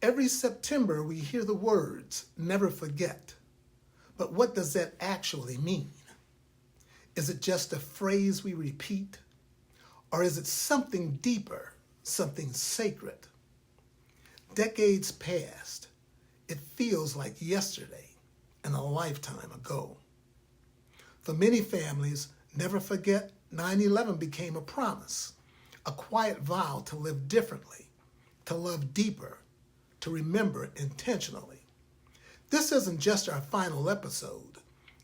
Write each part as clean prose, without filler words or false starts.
Every September, we hear the words, never forget. But what does that actually mean? Is it just a phrase we repeat? Or is it something deeper, something sacred? Decades past, it feels like yesterday and a lifetime ago. For many families, never forget 9/11 became a promise, a quiet vow to live differently, to love deeper, to remember intentionally. This isn't just our final episode.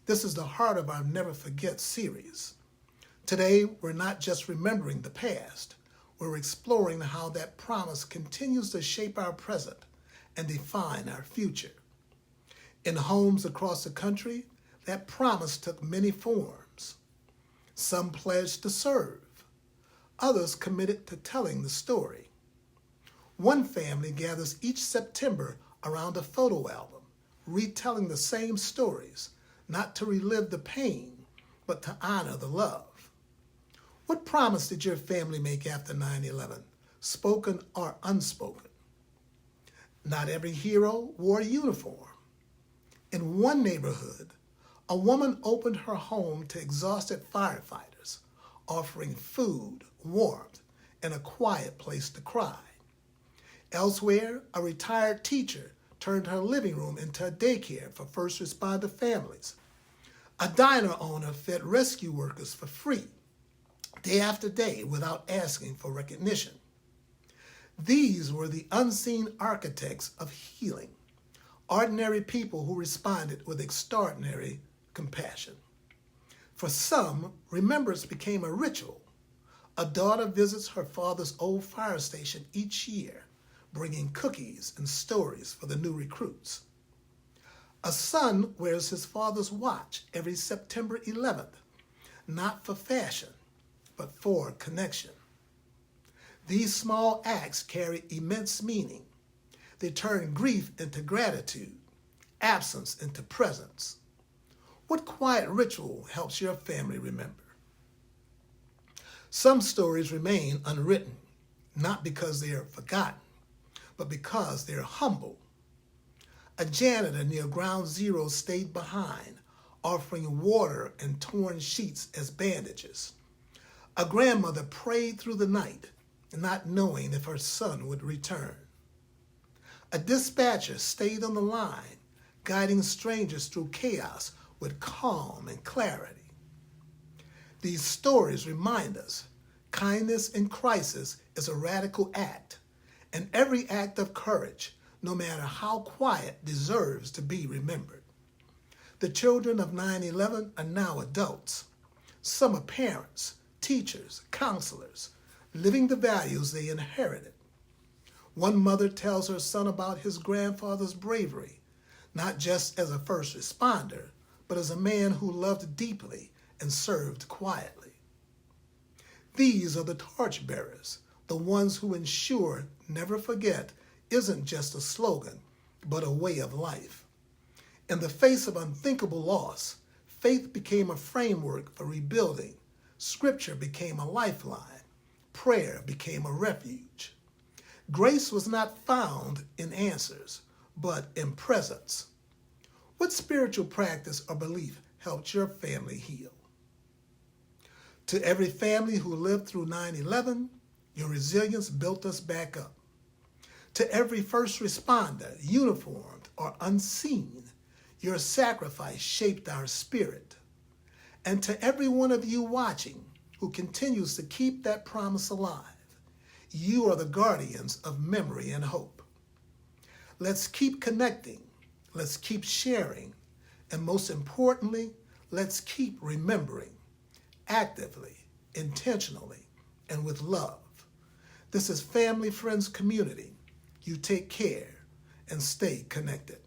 This is the heart of our Never Forget series. Today, we're not just remembering the past, we're exploring how that promise continues to shape our present and define our future. In homes across the country, that promise took many forms. Some pledged to serve. Others committed to telling the story. One family gathers each September around a photo album, retelling the same stories, not to relive the pain, but to honor the love. What promise did your family make after 9/11, spoken or unspoken? Not every hero wore a uniform. In one neighborhood, a woman opened her home to exhausted firefighters, offering food, warmth, and a quiet place to cry. Elsewhere, a retired teacher turned her living room into a daycare for first responder families. A diner owner fed rescue workers for free, day after day, without asking for recognition. These were the unseen architects of healing, ordinary people who responded with extraordinary compassion. For some, remembrance became a ritual. A daughter visits her father's old fire station each year, bringing cookies and stories for the new recruits. A son wears his father's watch every September 11th, not for fashion, but for connection. These small acts carry immense meaning. They turn grief into gratitude, absence into presence. What quiet ritual helps your family remember? Some stories remain unwritten, not because they are forgotten, but because they are humble. A janitor near Ground Zero stayed behind, offering water and torn sheets as bandages. A grandmother prayed through the night, not knowing if her son would return. A dispatcher stayed on the line, guiding strangers through chaos with calm and clarity. These stories remind us kindness in crisis is a radical act, and every act of courage, no matter how quiet, deserves to be remembered. The children of 9/11 are now adults. Some are parents, teachers, counselors, living the values they inherited. One mother tells her son about his grandfather's bravery, not just as a first responder, but as a man who loved deeply and served quietly. These are the torchbearers, the ones who ensure never forget isn't just a slogan, but a way of life. In the face of unthinkable loss, faith became a framework for rebuilding, scripture became a lifeline, prayer became a refuge. Grace was not found in answers, but in presence. What spiritual practice or belief helped your family heal? To every family who lived through 9/11, your resilience built us back up. To every first responder, uniformed or unseen, your sacrifice shaped our spirit. And to every one of you watching who continues to keep that promise alive, you are the guardians of memory and hope. Let's keep connecting, let's keep sharing, and most importantly, let's keep remembering, actively, intentionally, and with love. This is Family Friends Community. You take care and stay connected.